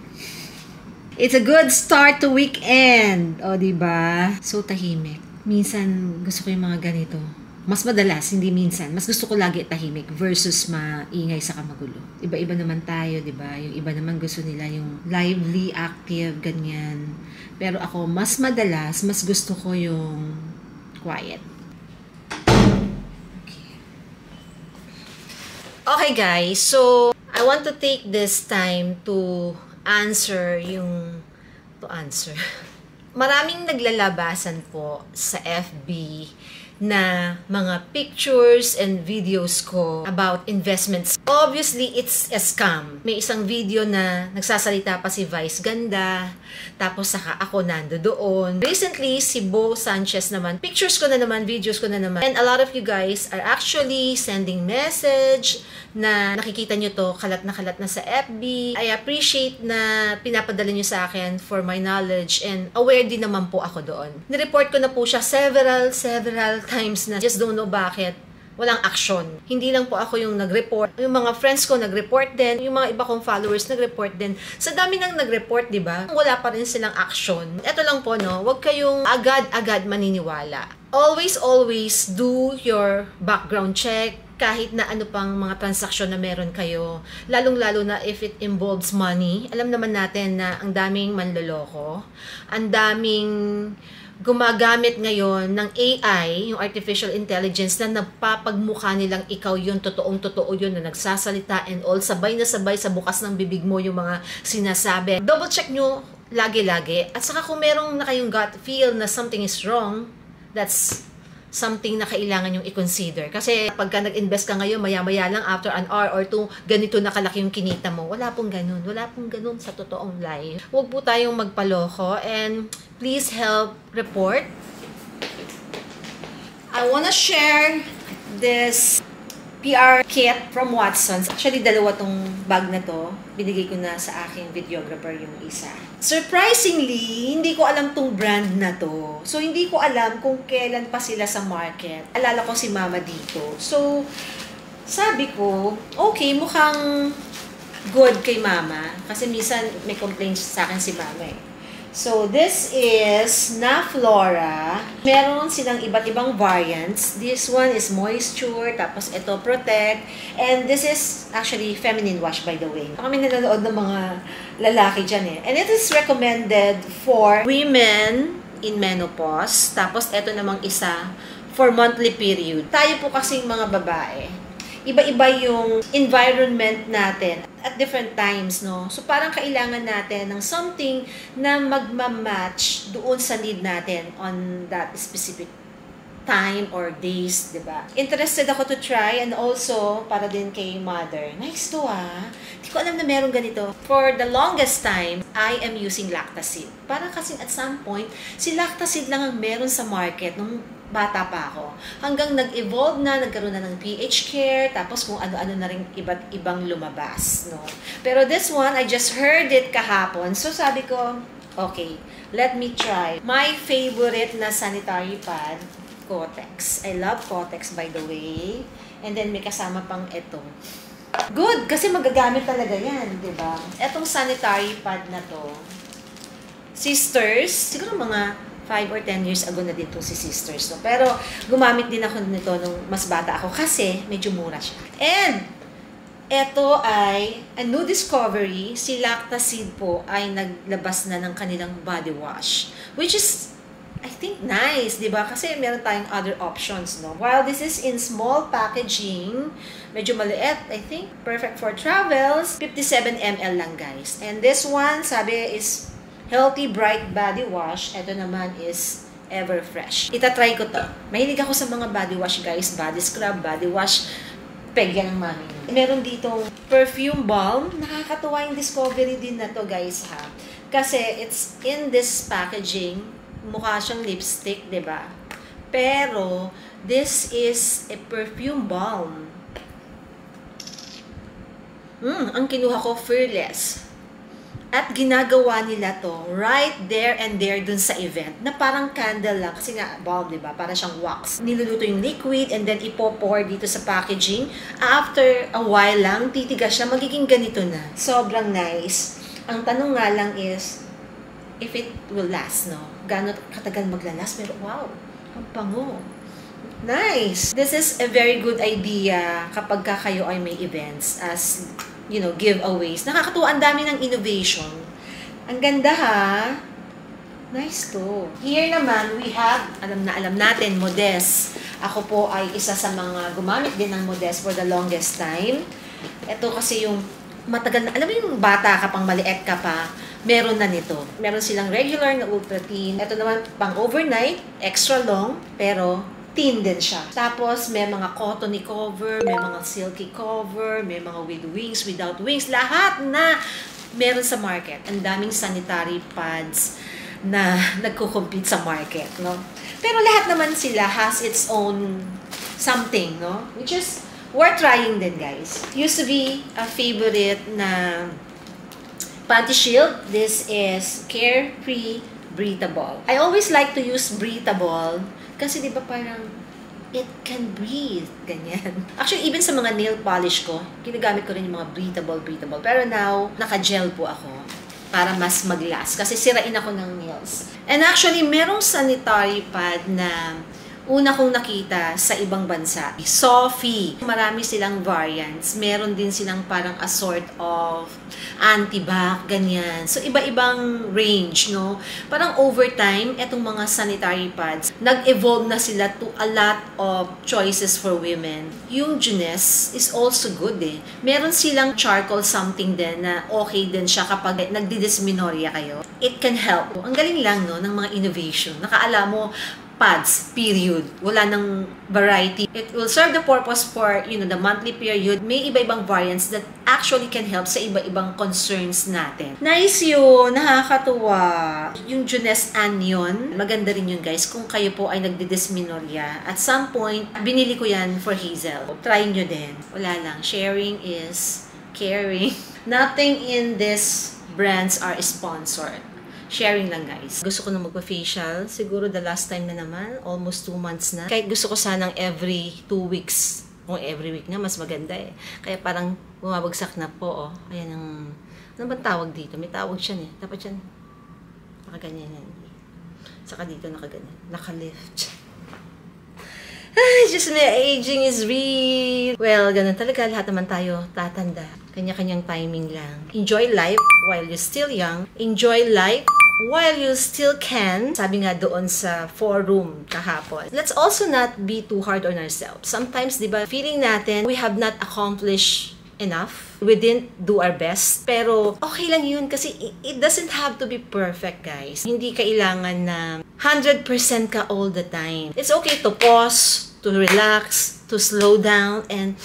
Speaker 1: It's a good start to weekend. O, diba? So, tahimik. Minsan, gusto ko yung mga ganito. Mas madalas, hindi minsan. Mas gusto ko lagi tahimik versus maingay sa kamagulo. Iba-iba naman tayo, diba? Yung iba naman gusto nila yung lively, active, ganyan. Pero ako, mas madalas, mas gusto ko yung quiet. Okay, guys. So, I want to take this time to answer. Maraming naglalabasan po sa FB na mga pictures and videos ko about investments. Obviously, it's a scam. May isang video na nagsasalita pa si Vice Ganda, tapos saka ako nando doon. Recently, si Bo Sanchez naman, pictures ko na naman, videos ko na naman. And a lot of you guys are actually sending message na nakikita nyo to, kalat na sa FB. I appreciate na pinapadala nyo sa akin for my knowledge and aware din naman po ako doon. Nireport ko na po siya several times na just don't know bakit walang action. Hindi lang po ako yung nag-report. Yung mga friends ko nag-report din. Yung mga iba kong followers nag-report din. Sa dami nang nag-report, diba? Wala pa rin silang action. Ito lang po, no? Huwag kayong agad-agad maniniwala. Always do your background check.
Speaker 7: kahit na ano pang mga transaksyon na meron kayo, lalong-lalo na if it involves money. Alam naman natin na ang daming manloloko, ang daming gumagamit ngayon ng AI, yung artificial intelligence, na nagpapagmukha nilang ikaw yun, totoong-totoo yun, na nagsasalita and all, sabay na sabay sa bukas ng bibig mo yung mga sinasabi. Double check nyo lagi-lagi. At saka kung merong na kayong gut feel na something is wrong, that's something na kailangan yung i-consider. Kasi pagka nag-invest ka ngayon, maya-maya lang, after an hour or two, ganito na kalaki yung kinita mo. Wala pong ganun. Wala pong ganun sa totoong life. Huwag po tayong magpaloko, and please help report. I wanna share this PR kit from Watsons. Actually, dalawa tong bag na to. Binigay ko na sa aking videographer yung isa. Surprisingly, hindi ko alam tong brand na to. So, hindi ko alam kung kailan pa sila sa market. Alala ko si Mama dito. So, sabi ko, okay, mukhang good kay Mama. Kasi minsan may complaints sa akin si Mama eh. So, this is Naflora. Meron silang iba't ibang variants. This one is moisture, tapos ito protect. And this is actually feminine wash, by the way. Kami nanonood ng mga lalaki dyan eh. And it is recommended for women in menopause. Tapos ito namang isa for monthly period. Tayo po kasing mga babae, iba-iba yung environment natin at different times, no? So, parang kailangan natin ng something na magmamatch doon sa need natin on that specific time or days, diba? Interested ako to try, and also, para din kay mother. Nice to, ah. Hindi ko alam na meron ganito. For the longest time, I am using Lactacid. Parang kasi at some point, si Lactacid lang ang meron sa market nung bata pa ako. Hanggang nag-evolve na, nagkaroon na ng PH Care, tapos kung ano-ano na rin iba't ibang lumabas, no? Pero this one, I just heard it kahapon. So sabi ko, okay, let me try. My favorite na sanitary pad, Kotex. I love Kotex, by the way. And then may kasama pang ito. Good, kasi magagamit talaga yan, di ba? Etong sanitary pad na to, Sisters, siguro mga 5 or 10 years ago na din itong si Sisters. No? Pero gumamit din ako nito nung mas bata ako kasi medyo mura siya. And ito ay a new discovery. Si Lactacid po ay naglabas na ng kanilang body wash, which is, I think, nice, di ba? Kasi meron tayong other options, no? While this is in small packaging, medyo maliit, I think, perfect for travels, 57 ml lang, guys. And this one, sabi, is Healthy Bright Body Wash. Ito naman is Ever Fresh. Itatry ko to. Mahilig ako sa mga body wash, guys. Body scrub, body wash. Peg yan ng mami. Meron ditong perfume balm. Nakakatuwa yung discovery din na to, guys, ha? Kasi it's in this packaging. Mukha siyang lipstick, diba? Pero, this is a perfume balm. Ang kinuha ko, Fearless. At ginagawa nila to right there and there dun sa event na parang candle lang. Kasi nga, bulb, diba? Para siyang wax. Niluluto yung liquid and then ipo-pour dito sa packaging. After a while lang, titigas siya, magiging ganito na. Sobrang nice. Ang tanong nga lang is, if it will last, no? Gano'n katagal maglalas? Pero wow, ang pango. Nice! This is a very good idea kapag kayo ay may events as, you know, giveaways. Nakakatuwa, ang dami ng innovation. Ang ganda, ha? Nice to. Here naman, we have, alam natin, Modest. Ako po ay isa sa mga gumamit din ng Modest for the longest time. Ito kasi yung matagal na, alam mo yung bata ka pang maliit ka pa, meron na nito. Meron silang regular na ultra thin. Ito naman pang overnight, extra long, pero thin din siya. Tapos, may mga cottony cover, may mga silky cover, may mga with wings, without wings. Lahat na meron sa market. Ang daming sanitary pads na nagko-compete sa market, no? Pero lahat naman sila has its own something, no? Which is worth trying din, guys. Used to be a favorite na panty shield. This is Carefree Breathable. I always like to use breathable kasi di ba parang it can breathe, ganyan. Actually, even sa mga nail polish ko, ginagamit ko rin yung mga breathable. Pero now, naka-gel po ako para mas mag-last kasi sirain ako ng nails. And actually, merong sanitary pad na una kong nakita sa ibang bansa. Sophie. Marami silang variants. Meron din silang parang a sort of anti-bac, ganyan. So, iba-ibang range, no? Parang over time, etong mga sanitary pads, nag-evolve na sila to a lot of choices for women. Yung Jeunesse is also good eh. Meron silang charcoal something din na okay din siya kapag nagdidysmenorrhea kayo. It can help. Ang galing lang, no, ng mga innovation. Nakaalam mo, pads, period. Wala nang variety. It will serve the purpose for, you know, the monthly period. May iba-ibang variants that actually can help sa iba-ibang concerns natin. Nice yun! Nakakatuwa! Yung Jeunesse Anion, maganda rin yun guys kung kayo po ay nagdidysmenorrhea. At some point, binili ko yan for Hazel. Try nyo din. Wala lang. Sharing is caring. Nothing in these brands are sponsored. Sharing lang guys. Gusto ko na magpa-facial. Siguro the last time na naman. Almost 2 months na. Kahit gusto ko sanang every 2 weeks. Kung every week na, mas maganda eh. Kaya parang bumabagsak na po. Oh. Ayan ang... Ano ba tawag dito? May tawag siya eh. Dapat yan. Nakaganyan yan. Saka dito nakaganyan. Naka-lift. Just my aging is real. Well, ganun talaga. Lahat naman tayo tatanda. Kanya-kanyang timing lang. Enjoy life while you're still young. Enjoy life while you still can. Sabi nga doon sa forum kahapon. Let's also not be too hard on ourselves. Sometimes, di ba, feeling natin we have not accomplished enough. We didn't do our best. Pero, okay lang yun kasi it doesn't have to be perfect, guys. Hindi kailangan na 100% ka all the time. It's okay to pause, to relax, to slow down, and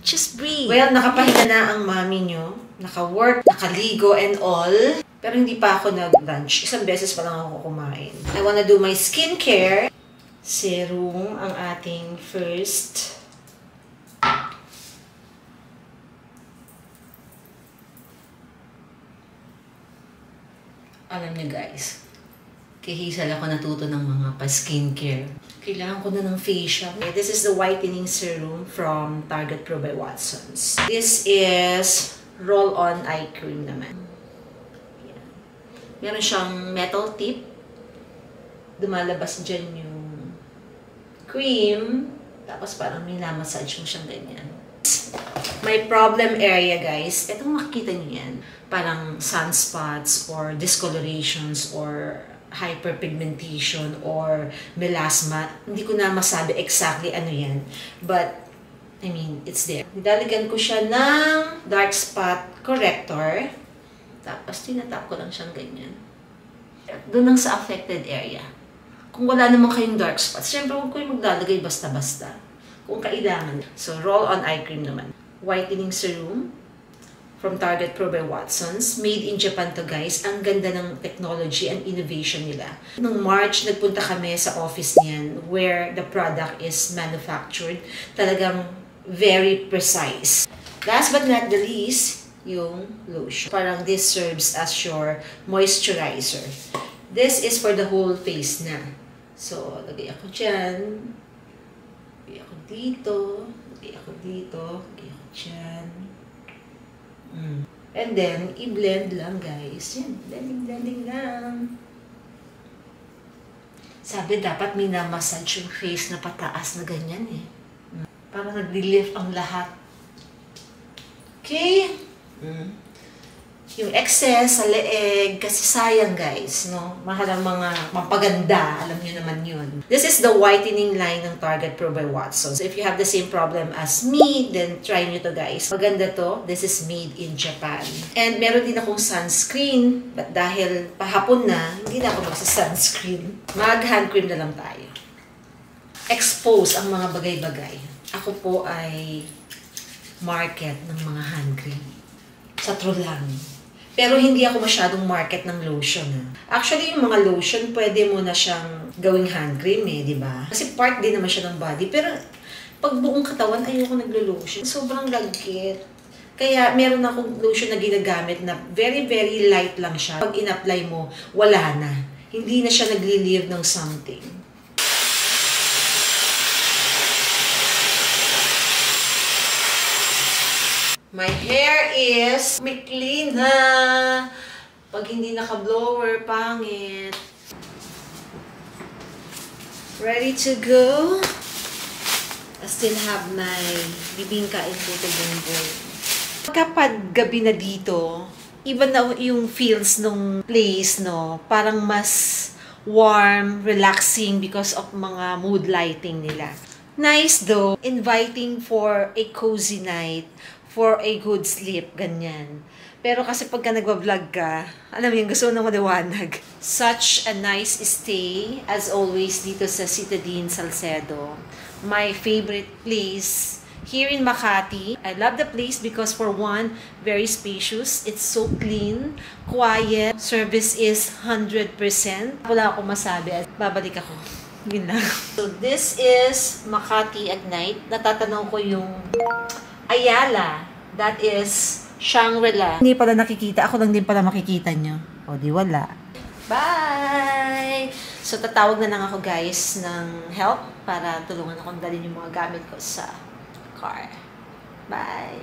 Speaker 7: just breathe. Well, nakapahinga na ang mami nyo. Naka-work, nakaligo, and all. Pero hindi pa ako nag-lunch. Isang beses pa lang ako kumain. I wanna do my skincare. Serum ang ating first. Alam niyo guys, kay Hazel ako natuto ng mga pa-skincare. Kailangan ko na ng facial. This is the whitening serum from Target Pro by Watsons. This is roll-on eye cream naman. Yan. Meron siyang metal tip. Dumalabas dyan yung cream. Tapos parang minamassage mo siyang ganyan. My problem area guys, etong makikita niyo yan. Parang sunspots or discolorations or hyperpigmentation or melasma. Hindi ko na masabi exactly ano yan. But, I mean, it's there. Nilaligan ko siya ng dark spot corrector. Tapos, tinatap ko lang siyang ganyan. Doon lang sa affected area. Kung wala naman kayong dark spots, syempre huwag ko yung maglalagay basta-basta. Kung kailangan. So, roll-on eye cream naman. Whitening serum from Target Pro by Watsons. Made in Japan to guys. Ang ganda ng technology and innovation nila. Noong March, nagpunta kami sa office niyan where the product is manufactured. Talagang very precise. Last but not the least, yung lotion. Parang this serves as your moisturizer. This is for the whole face na. So, lagay ako dyan. Lagay ako dito. Lagay ako dito. Lagay ako dyan. And then, i-blend lang guys. Yan, blending lang. Sabi, dapat minamassage yung face na pataas na ganyan eh. Para nag-relief ang lahat. Okay? Yung excess sa leeg, kasi sayang guys, no? Mahal ang mga mapaganda, alam nyo naman yun. This is the whitening line ng Target Pro by Watsons. So if you have the same problem as me, then try nyo to guys. Maganda to. This is made in Japan. And meron din akong sunscreen, but dahil pahapon na, hindi na ako magsa-sunscreen. Mag-hand cream na lang tayo. Expose ang mga bagay-bagay. Ako po ay market ng mga hand cream. Sa true lang. Pero hindi ako masyadong market ng lotion. Actually, yung mga lotion, pwede mo na siyang gawing hand cream eh, di ba? Kasi part din naman siya ng body. Pero pag buong katawan, ayoko naglo-lotion. Sobrang lagkit. Kaya meron akong lotion na ginagamit na very, very light lang siya. Pag in-apply mo, wala na. Hindi na siya nagli-leave ng something. My hair is mikli na. Pag hindi naka-blower, pangit. Ready to go. I still have my bibingka in puto bumbong. Kapag gabi na dito, iba na yung feels nung place, no? Parang mas warm, relaxing because of mga mood lighting nila. Nice though, inviting for a cozy night, for a good sleep, ganyan. Pero kasi pagka nagwa-vlog ka, alam mo yung gusto mo na maliwanag. Such a nice stay, as always, dito sa Citadine Salcedo. My favorite place here in Makati. I love the place because for one, very spacious. It's so clean, quiet. Service is 100%. Wala akong masabi. Babalik ako. Yun lang. So this is Makati at night. Natatanaw ko yung Ayala. That is Shangri-La. Hindi pala nakikita. Ako lang din pala makikita nyo. O di wala. Bye! So tatawag na lang ako guys ng help para tulungan akong dalhin yung mga gamit ko sa car. Bye!